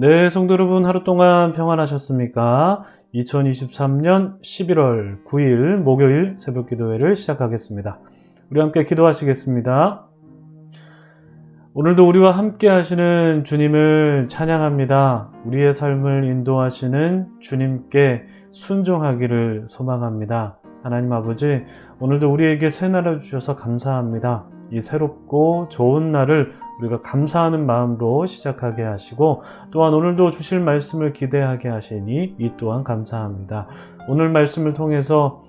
네, 성도 여러분 하루 동안 평안하셨습니까? 2023년 11월 9일 목요일 새벽 기도회를 시작하겠습니다. 우리 함께 기도하시겠습니다. 오늘도 우리와 함께 하시는 주님을 찬양합니다. 우리의 삶을 인도하시는 주님께 순종하기를 소망합니다. 하나님 아버지, 오늘도 우리에게 새 날을 주셔서 감사합니다. 이 새롭고 좋은 날을 우리가 감사하는 마음으로 시작하게 하시고, 또한 오늘도 주실 말씀을 기대하게 하시니 이 또한 감사합니다. 오늘 말씀을 통해서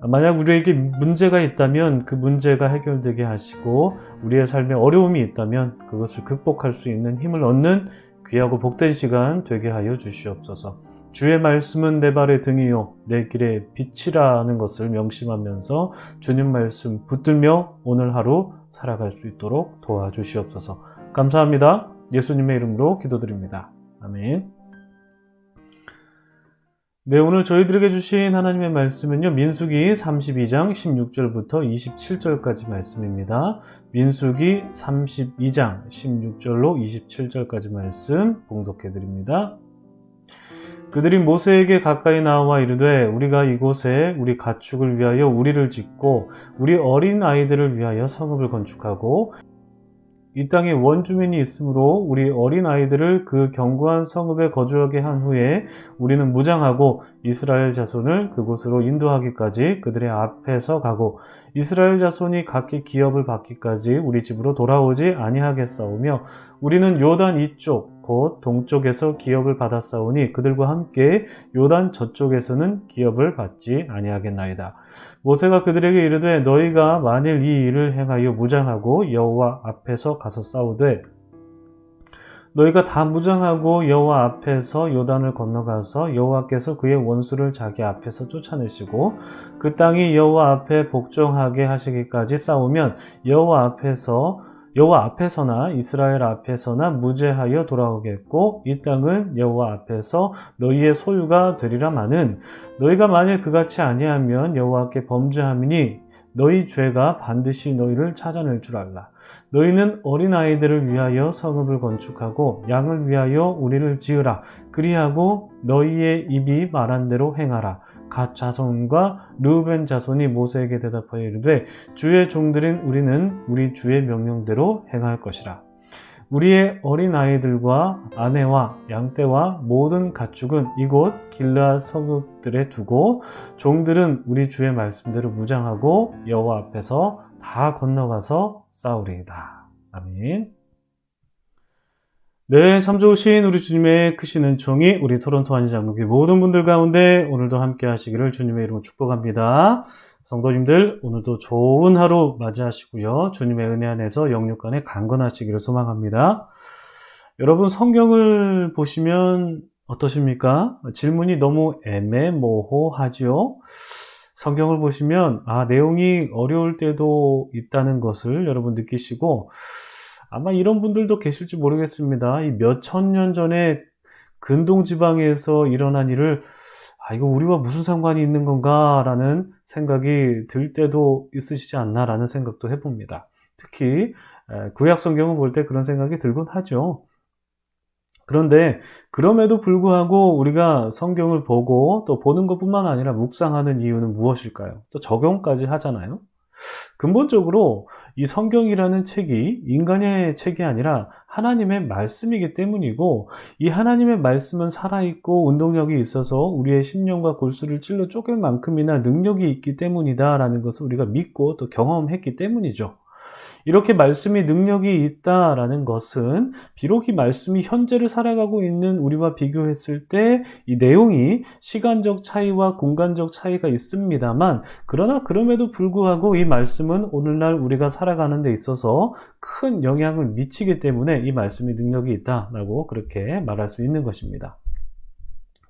만약 우리에게 문제가 있다면 그 문제가 해결되게 하시고, 우리의 삶에 어려움이 있다면 그것을 극복할 수 있는 힘을 얻는 귀하고 복된 시간 되게 하여 주시옵소서. 주의 말씀은 내 발의 등이요 내 길의 빛이라는 것을 명심하면서 주님 말씀 붙들며 오늘 하루 살아갈 수 있도록 도와주시옵소서. 감사합니다. 예수님의 이름으로 기도드립니다. 아멘. 네, 오늘 저희들에게 주신 하나님의 말씀은요, 민수기 32장 16절부터 27절까지 말씀입니다. 민수기 32장 16절로 27절까지 말씀 봉독해 드립니다. 그들이 모세에게 가까이 나와 이르되 우리가 이곳에 우리 가축을 위하여 우리를 짓고 우리 어린 아이들을 위하여 성읍을 건축하고 이 땅에 원주민이 있으므로 우리 어린 아이들을 그 견고한 성읍에 거주하게 한 후에 우리는 무장하고 이스라엘 자손을 그곳으로 인도하기까지 그들의 앞에서 가고 이스라엘 자손이 각기 기업을 받기까지 우리 집으로 돌아오지 아니하겠사오며 우리는 요단 이쪽 곧 동쪽에서 기업을 받았사오니 그들과 함께 요단 저쪽에서는 기업을 받지 아니하겠나이다. 모세가 그들에게 이르되 너희가 만일 이 일을 행하여 무장하고 여호와 앞에서 가서 싸우되 너희가 다 무장하고 여호와 앞에서 요단을 건너가서 여호와께서 그의 원수를 자기 앞에서 쫓아내시고 그 땅이 여호와 앞에 복종하게 하시기까지 싸우면 여호와 앞에서나 이스라엘 앞에서나 무죄하여 돌아오겠고 이 땅은 여호와 앞에서 너희의 소유가 되리라마는 너희가 만일 그같이 아니하면 여호와께 범죄함이니 너희 죄가 반드시 너희를 찾아낼 줄 알라. 너희는 어린아이들을 위하여 성읍을 건축하고 양을 위하여 우리를 지으라. 그리하고 너희의 입이 말한 대로 행하라. 갓 자손과 르우벤 자손이 모세에게 대답하여 이르되 주의 종들인 우리는 우리 주의 명령대로 행할 것이라. 우리의 어린 아이들과 아내와 양떼와 모든 가축은 이곳 길르앗 성읍들에 두고 종들은 우리 주의 말씀대로 무장하고 여호와 앞에서 다 건너가서 싸우리이다. 아멘. 네, 참 좋으신 우리 주님의 크신 은총이 우리 토론토 한인장로교회 모든 분들 가운데 오늘도 함께 하시기를 주님의 이름으로 축복합니다. 성도님들 오늘도 좋은 하루 맞이하시고요. 주님의 은혜 안에서 영육간에 강건하시기를 소망합니다. 여러분 성경을 보시면 어떠십니까? 질문이 너무 애매모호하지요? 성경을 보시면 내용이 어려울 때도 있다는 것을 여러분 느끼시고 아마 이런 분들도 계실지 모르겠습니다. 이 몇천 년 전에 근동 지방에서 일어난 일을 이거 우리와 무슨 상관이 있는 건가 라는 생각이 들 때도 있으시지 않나 라는 생각도 해봅니다. 특히 구약 성경을 볼 때 그런 생각이 들곤 하죠. 그런데 그럼에도 불구하고 우리가 성경을 보고 또 보는 것뿐만 아니라 묵상하는 이유는 무엇일까요? 또 적용까지 하잖아요. 근본적으로 이 성경이라는 책이 인간의 책이 아니라 하나님의 말씀이기 때문이고 이 하나님의 말씀은 살아있고 운동력이 있어서 우리의 심령과 골수를 찔러 쪼갤 만큼이나 능력이 있기 때문이다 라는 것을 우리가 믿고 또 경험했기 때문이죠. 이렇게 말씀이 능력이 있다라는 것은 비록 이 말씀이 현재를 살아가고 있는 우리와 비교했을 때 이 내용이 시간적 차이와 공간적 차이가 있습니다만 그러나 그럼에도 불구하고 이 말씀은 오늘날 우리가 살아가는 데 있어서 큰 영향을 미치기 때문에 이 말씀이 능력이 있다라고 그렇게 말할 수 있는 것입니다.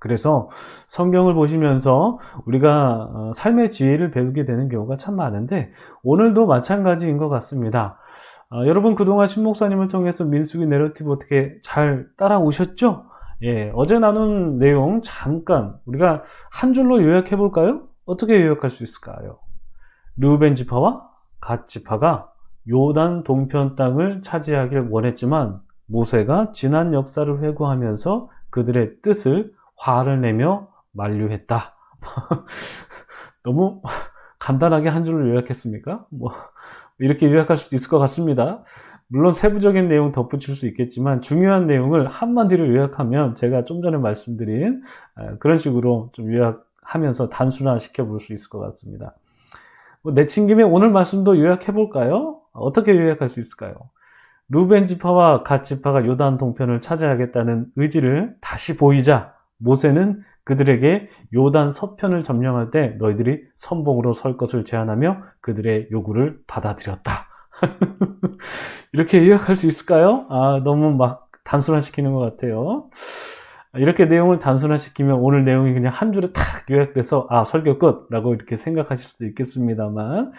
그래서 성경을 보시면서 우리가 삶의 지혜를 배우게 되는 경우가 참 많은데 오늘도 마찬가지인 것 같습니다. 여러분 그동안 신 목사님을 통해서 민수기 내러티브 어떻게 잘 따라오셨죠? 예, 어제 나눈 내용 잠깐 우리가 한 줄로 요약해 볼까요? 어떻게 요약할 수 있을까요? 르우벤 지파와 갓 지파가 요단 동편 땅을 차지하길 원했지만 모세가 지난 역사를 회고하면서 그들의 뜻을 화를 내며 만류했다. 너무 간단하게 한 줄로 요약했습니까? 이렇게 요약할 수도 있을 것 같습니다. 물론 세부적인 내용 덧붙일 수 있겠지만 중요한 내용을 한마디로 요약하면 제가 좀 전에 말씀드린 그런 식으로 좀 요약하면서 단순화시켜 볼 수 있을 것 같습니다. 내친 김에 오늘 말씀도 요약해 볼까요? 어떻게 요약할 수 있을까요? 루벤 지파와 갓 지파가 요단 동편을 차지하겠다는 의지를 다시 보이자 모세는 그들에게 요단 서편을 점령할 때 너희들이 선봉으로 설 것을 제안하며 그들의 요구를 받아들였다. 이렇게 요약할 수 있을까요? 너무 막 단순화시키는 것 같아요. 이렇게 내용을 단순화시키면 오늘 내용이 그냥 한 줄에 탁 요약돼서 설교 끝! 라고 이렇게 생각하실 수도 있겠습니다만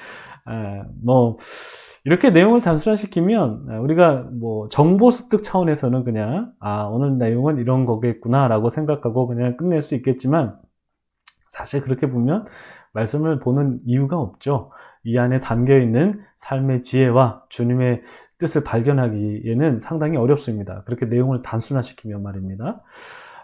이렇게 내용을 단순화시키면 우리가 정보 습득 차원에서는 그냥 오늘 내용은 이런 거겠구나 라고 생각하고 그냥 끝낼 수 있겠지만 사실 그렇게 보면 말씀을 보는 이유가 없죠. 이 안에 담겨있는 삶의 지혜와 주님의 뜻을 발견하기에는 상당히 어렵습니다. 그렇게 내용을 단순화시키면 말입니다.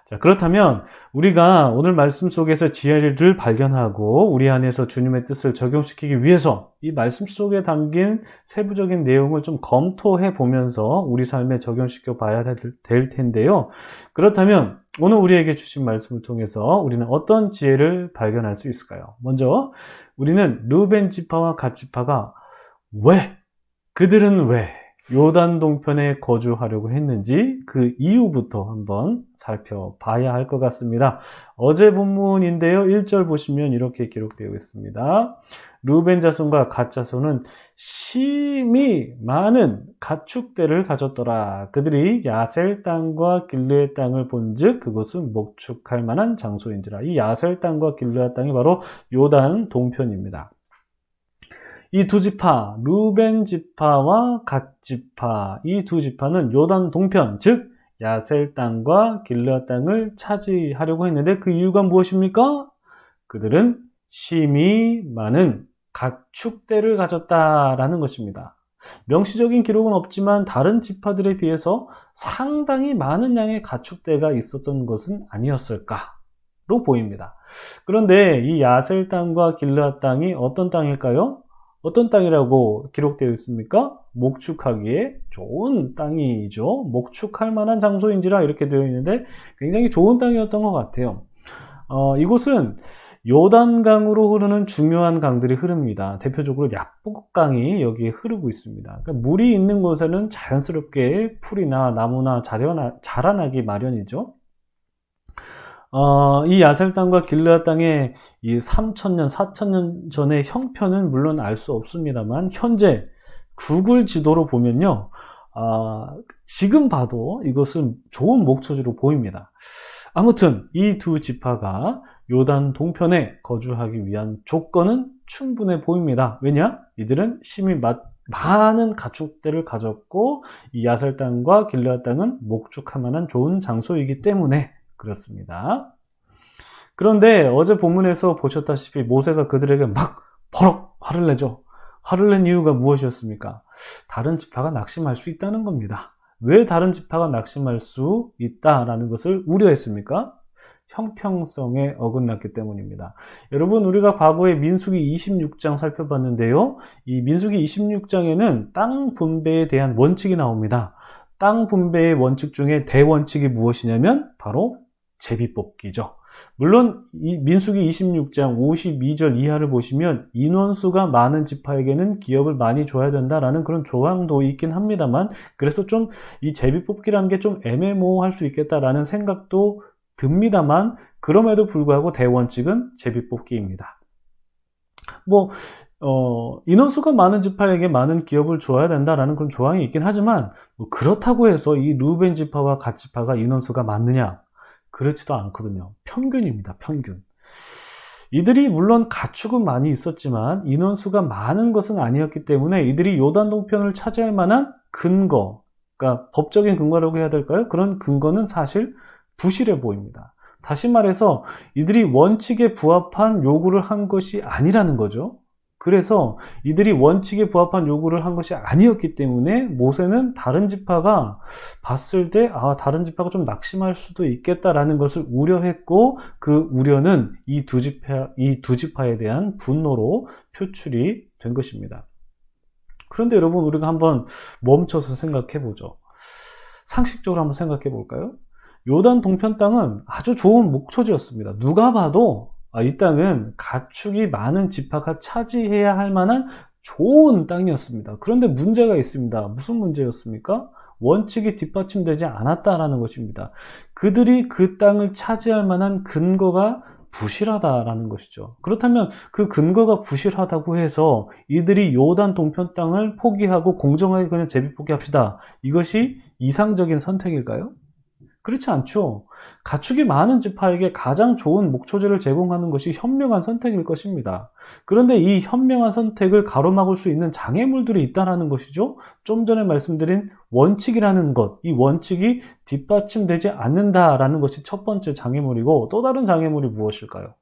자, 그렇다면 우리가 오늘 말씀 속에서 지혜를 발견하고 우리 안에서 주님의 뜻을 적용시키기 위해서 이 말씀 속에 담긴 세부적인 내용을 좀 검토해 보면서 우리 삶에 적용시켜 봐야 될 텐데요. 그렇다면 오늘 우리에게 주신 말씀을 통해서 우리는 어떤 지혜를 발견할 수 있을까요? 먼저 우리는 루벤 지파와 갓 지파가 그들은 왜 요단 동편에 거주하려고 했는지 그 이유부터 한번 살펴봐야 할 것 같습니다. 어제 본문인데요. 1절 보시면 이렇게 기록되어 있습니다. 루벤 자손과 갓 자손은 심히 많은 가축대를 가졌더라. 그들이 야셀 땅과 길르앗 땅을 본즉 그곳은 목축할 만한 장소인지라. 이 야셀 땅과 길르앗 땅이 바로 요단 동편입니다. 이 두 지파, 루벤 지파와 갓 지파, 이 두 지파는 요단 동편, 즉 야셀 땅과 길르앗 땅을 차지하려고 했는데 그 이유가 무엇입니까? 그들은 심히 많은 가축대를 가졌다라는 것입니다. 명시적인 기록은 없지만 다른 지파들에 비해서 상당히 많은 양의 가축대가 있었던 것은 아니었을까로 보입니다. 그런데 이 야셀 땅과 길르앗 땅이 어떤 땅일까요? 어떤 땅이라고 기록되어 있습니까? 목축하기에 좋은 땅이죠. 목축할 만한 장소인지라 이렇게 되어 있는데 굉장히 좋은 땅이었던 것 같아요. 이곳은 요단강으로 흐르는 중요한 강들이 흐릅니다. 대표적으로 야복강이 여기에 흐르고 있습니다. 그러니까 물이 있는 곳에는 자연스럽게 풀이나 나무나 자라나기 마련이죠. 이 야셀 땅과 길르앗 땅의 이 3,000년, 4,000년 전의 형편은 물론 알 수 없습니다만 현재 구글 지도로 보면요, 지금 봐도 이것은 좋은 목초지로 보입니다. 아무튼 이 두 지파가 요단 동편에 거주하기 위한 조건은 충분해 보입니다. 왜냐? 이들은 심히 많은 가축대를 가졌고 이 야셀 땅과 길르앗 땅은 목축할 만한 좋은 장소이기 때문에 그렇습니다. 그런데 어제 본문에서 보셨다시피 모세가 그들에게 막 버럭 화를 내죠. 화를 낸 이유가 무엇이었습니까? 다른 지파가 낙심할 수 있다는 겁니다. 왜 다른 지파가 낙심할 수 있다라는 것을 우려했습니까? 형평성에 어긋났기 때문입니다. 여러분, 우리가 과거에 민수기 26장 살펴봤는데요. 이 민수기 26장에는 땅 분배에 대한 원칙이 나옵니다. 땅 분배의 원칙 중에 대원칙이 무엇이냐면 바로 제비뽑기죠. 물론 이 민수기 26장 52절 이하를 보시면 인원수가 많은 지파에게는 기업을 많이 줘야 된다라는 그런 조항도 있긴 합니다만 그래서 좀 이 제비뽑기라는 게 좀 애매모호할 수 있겠다라는 생각도 듭니다만 그럼에도 불구하고 대원칙은 제비뽑기입니다. 인원수가 많은 지파에게 많은 기업을 줘야 된다라는 그런 조항이 있긴 하지만 그렇다고 해서 이 루벤 지파와 갓 지파가 인원수가 많느냐? 그렇지도 않거든요. 평균입니다. 평균. 이들이 물론 가축은 많이 있었지만 인원수가 많은 것은 아니었기 때문에 이들이 요단 동편을 차지할 만한 근거, 그러니까 법적인 근거라고 해야 될까요? 그런 근거는 사실 부실해 보입니다. 다시 말해서 이들이 원칙에 부합한 요구를 한 것이 아니라는 거죠. 그래서 이들이 원칙에 부합한 요구를 한 것이 아니었기 때문에 모세는 다른 지파가 봤을 때 다른 지파가 좀 낙심할 수도 있겠다라는 것을 우려했고, 그 우려는 이 두 지파에 대한 분노로 표출이 된 것입니다. 그런데 여러분, 우리가 한번 멈춰서 생각해 보죠. 상식적으로 한번 생각해 볼까요? 요단 동편 땅은 아주 좋은 목초지였습니다. 누가 봐도 이 땅은 가축이 많은 지파가 차지해야 할 만한 좋은 땅이었습니다. 그런데 문제가 있습니다. 무슨 문제였습니까? 원칙이 뒷받침되지 않았다라는 것입니다. 그들이 그 땅을 차지할 만한 근거가 부실하다라는 것이죠. 그렇다면 그 근거가 부실하다고 해서 이들이 요단 동편 땅을 포기하고 공정하게 그냥 제비 포기합시다, 이것이 이상적인 선택일까요? 그렇지 않죠. 가축이 많은 지파에게 가장 좋은 목초지를 제공하는 것이 현명한 선택일 것입니다. 그런데 이 현명한 선택을 가로막을 수 있는 장애물들이 있다는 것이죠. 좀 전에 말씀드린 원칙이라는 것, 이 원칙이 뒷받침되지 않는다라는 것이 첫 번째 장애물이고, 또 다른 장애물이 무엇일까요?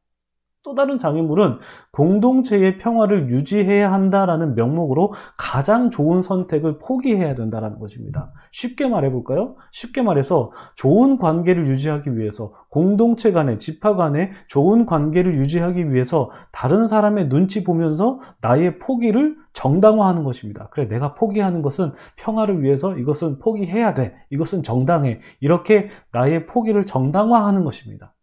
또 다른 장애물은 공동체의 평화를 유지해야 한다라는 명목으로 가장 좋은 선택을 포기해야 된다는 것입니다. 쉽게 말해볼까요? 쉽게 말해서 좋은 관계를 유지하기 위해서, 공동체 간에, 지파 간에 좋은 관계를 유지하기 위해서 다른 사람의 눈치 보면서 나의 포기를 정당화하는 것입니다. 그래, 내가 포기하는 것은 평화를 위해서, 이것은 포기해야 돼, 이것은 정당해, 이렇게 나의 포기를 정당화하는 것입니다.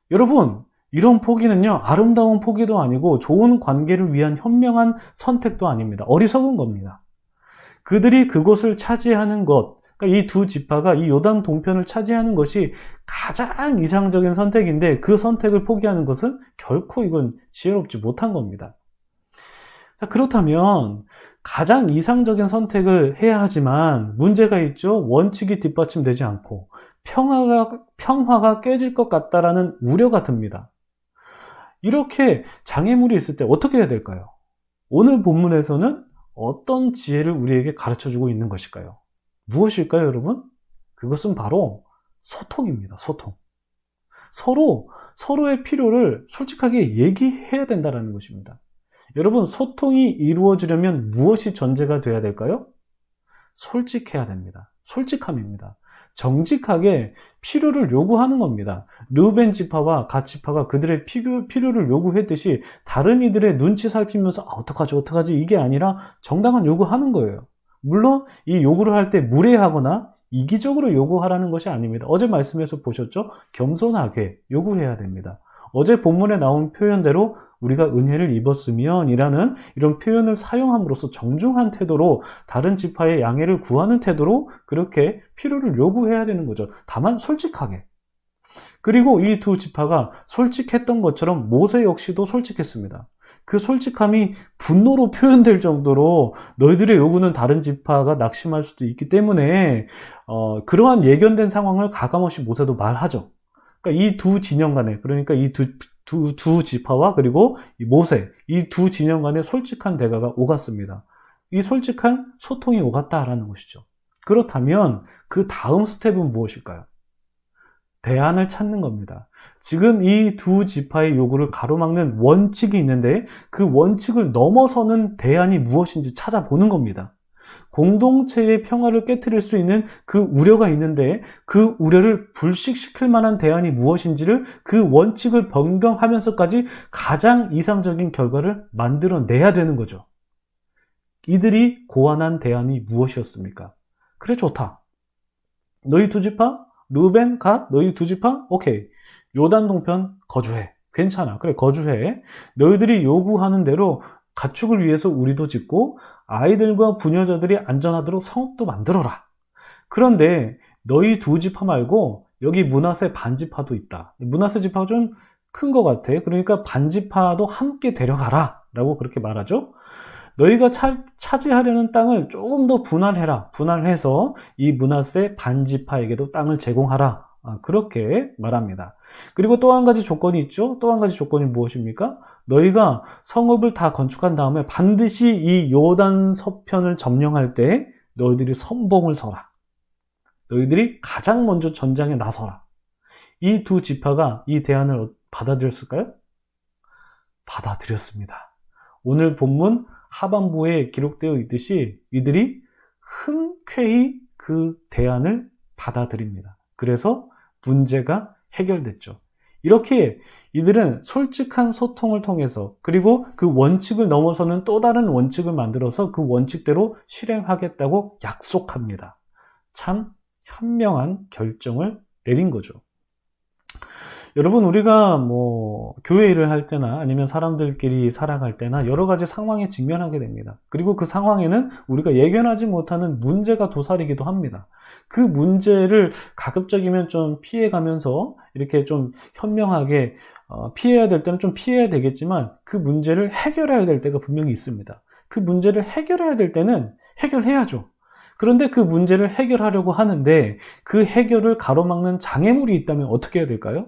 여러분, 이런 포기는요, 아름다운 포기도 아니고 좋은 관계를 위한 현명한 선택도 아닙니다. 어리석은 겁니다. 그들이 그곳을 차지하는 것, 그러니까 이 두 지파가 이 요단 동편을 차지하는 것이 가장 이상적인 선택인데, 그 선택을 포기하는 것은 결코 이건 지혜롭지 못한 겁니다. 자, 그렇다면 가장 이상적인 선택을 해야 하지만 문제가 있죠. 원칙이 뒷받침되지 않고 평화가 깨질 것 같다라는 우려가 듭니다. 이렇게 장애물이 있을 때 어떻게 해야 될까요? 오늘 본문에서는 어떤 지혜를 우리에게 가르쳐주고 있는 것일까요? 무엇일까요, 여러분? 그것은 바로 소통입니다. 소통. 서로의 필요를 솔직하게 얘기해야 된다는 것입니다. 여러분, 소통이 이루어지려면 무엇이 전제가 돼야 될까요? 솔직해야 됩니다. 솔직함입니다. 정직하게 필요를 요구하는 겁니다. 르우벤 지파와 갓 지파가 그들의 필요를 요구했듯이 다른 이들의 눈치 살피면서 어떡하지 이게 아니라 정당한 요구하는 거예요. 물론 이 요구를 할 때 무례하거나 이기적으로 요구하라는 것이 아닙니다. 어제 말씀에서 보셨죠? 겸손하게 요구해야 됩니다. 어제 본문에 나온 표현대로 우리가 은혜를 입었으면 이라는 이런 표현을 사용함으로써 정중한 태도로 다른 지파의 양해를 구하는 태도로 그렇게 필요를 요구해야 되는 거죠. 다만 솔직하게. 그리고 이 두 지파가 솔직했던 것처럼 모세 역시도 솔직했습니다. 그 솔직함이 분노로 표현될 정도로 너희들의 요구는 다른 지파가 낙심할 수도 있기 때문에 그러한 예견된 상황을 가감없이 모세도 말하죠. 그러니까 이 두 진영 간에, 그러니까 이 두 지파와 그리고 이 모세, 이 두 진영 간에 솔직한 대화가 오갔습니다. 이 솔직한 소통이 오갔다라는 것이죠. 그렇다면 그 다음 스텝은 무엇일까요? 대안을 찾는 겁니다. 지금 이 두 지파의 요구를 가로막는 원칙이 있는데 그 원칙을 넘어서는 대안이 무엇인지 찾아보는 겁니다. 공동체의 평화를 깨트릴 수 있는 그 우려가 있는데 그 우려를 불식시킬 만한 대안이 무엇인지를, 그 원칙을 변경하면서까지 가장 이상적인 결과를 만들어내야 되는 거죠. 이들이 고안한 대안이 무엇이었습니까? 그래, 좋다. 너희 두 지파, 르우벤, 갓, 너희 두 지파, 오케이. 요단 동편 거주해. 괜찮아. 그래, 거주해. 너희들이 요구하는 대로 가축을 위해서 우리도 짓고 아이들과 부녀자들이 안전하도록 성읍도 만들어라. 그런데 너희 두 지파 말고 여기 므낫세 반지파도 있다. 므낫세 지파가 좀 큰 것 같아. 그러니까 반지파도 함께 데려가라 라고 그렇게 말하죠. 너희가 차지하려는 땅을 조금 더 분할해라. 분할해서 이 므낫세 반지파에게도 땅을 제공하라. 그렇게 말합니다. 그리고 또 한 가지 조건이 있죠. 또 한 가지 조건이 무엇입니까? 너희가 성읍을 다 건축한 다음에 반드시 이 요단 서편을 점령할 때 너희들이 선봉을 서라. 너희들이 가장 먼저 전장에 나서라. 이 두 지파가 이 대안을 받아들였을까요? 받아들였습니다. 오늘 본문 하반부에 기록되어 있듯이 이들이 흔쾌히 그 대안을 받아들입니다. 그래서 문제가 해결됐죠. 이렇게 이들은 솔직한 소통을 통해서 그리고 그 원칙을 넘어서는 또 다른 원칙을 만들어서 그 원칙대로 실행하겠다고 약속합니다. 참 현명한 결정을 내린 거죠. 여러분, 우리가 교회 일을 할 때나 아니면 사람들끼리 살아갈 때나 여러 가지 상황에 직면하게 됩니다. 그리고 그 상황에는 우리가 예견하지 못하는 문제가 도사리기도 합니다. 그 문제를 가급적이면 좀 피해가면서 이렇게 좀 현명하게 피해야 될 때는 좀 피해야 되겠지만 그 문제를 해결해야 될 때가 분명히 있습니다. 그 문제를 해결해야 될 때는 해결해야죠. 그런데 그 문제를 해결하려고 하는데 그 해결을 가로막는 장애물이 있다면 어떻게 해야 될까요?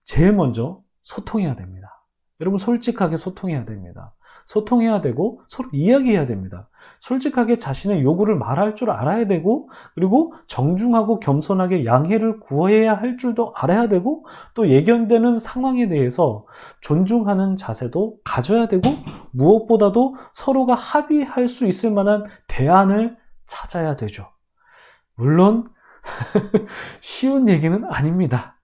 제일 먼저 소통해야 됩니다. 여러분, 솔직하게 소통해야 됩니다. 소통해야 되고 서로 이야기해야 됩니다. 솔직하게 자신의 요구를 말할 줄 알아야 되고 그리고 정중하고 겸손하게 양해를 구해야 할 줄도 알아야 되고 또 예견되는 상황에 대해서 존중하는 자세도 가져야 되고 무엇보다도 서로가 합의할 수 있을 만한 대안을 찾아야 되죠. 물론 쉬운 얘기는 아닙니다.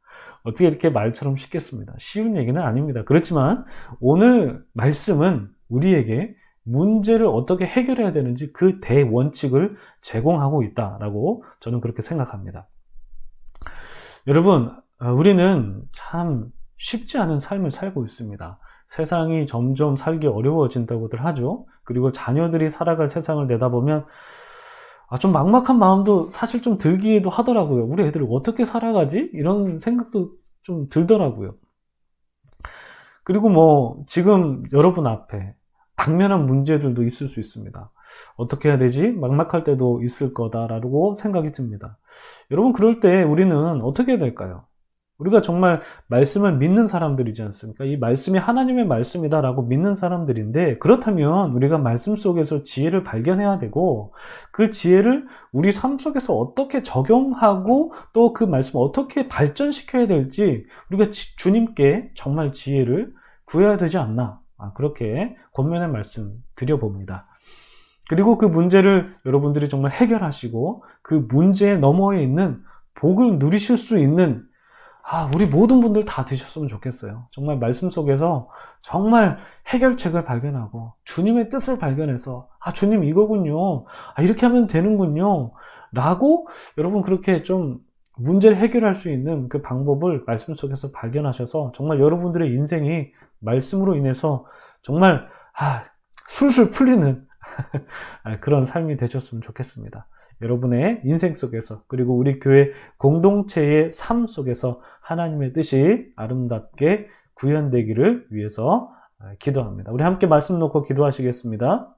어떻게 이렇게 말처럼 쉽겠습니다. 쉬운 얘기는 아닙니다. 그렇지만 오늘 말씀은 우리에게 문제를 어떻게 해결해야 되는지 그 대원칙을 제공하고 있다라고 저는 그렇게 생각합니다. 여러분, 우리는 참 쉽지 않은 삶을 살고 있습니다. 세상이 점점 살기 어려워진다고들 하죠. 그리고 자녀들이 살아갈 세상을 내다보면 좀 막막한 마음도 사실 좀 들기도 하더라고요. 우리 애들 어떻게 살아가지? 이런 생각도 좀 들더라고요. 그리고 지금 여러분 앞에 당면한 문제들도 있을 수 있습니다. 어떻게 해야 되지? 막막할 때도 있을 거다라고 생각이 듭니다. 여러분, 그럴 때 우리는 어떻게 해야 될까요? 우리가 정말 말씀을 믿는 사람들이지 않습니까? 이 말씀이 하나님의 말씀이다라고 믿는 사람들인데, 그렇다면 우리가 말씀 속에서 지혜를 발견해야 되고 그 지혜를 우리 삶 속에서 어떻게 적용하고 또 그 말씀을 어떻게 발전시켜야 될지 우리가 주님께 정말 지혜를 구해야 되지 않나, 그렇게 권면의 말씀 드려봅니다. 그리고 그 문제를 여러분들이 정말 해결하시고 그 문제 너머에 있는 복을 누리실 수 있는 우리 모든 분들 다 되셨으면 좋겠어요. 정말 말씀 속에서 정말 해결책을 발견하고 주님의 뜻을 발견해서 주님 이거군요, 이렇게 하면 되는군요 라고 여러분 그렇게 좀 문제를 해결할 수 있는 그 방법을 말씀 속에서 발견하셔서 정말 여러분들의 인생이 말씀으로 인해서 정말 술술 풀리는 그런 삶이 되셨으면 좋겠습니다. 여러분의 인생 속에서 그리고 우리 교회 공동체의 삶 속에서 하나님의 뜻이 아름답게 구현되기를 위해서 기도합니다. 우리 함께 말씀 놓고 기도하시겠습니다.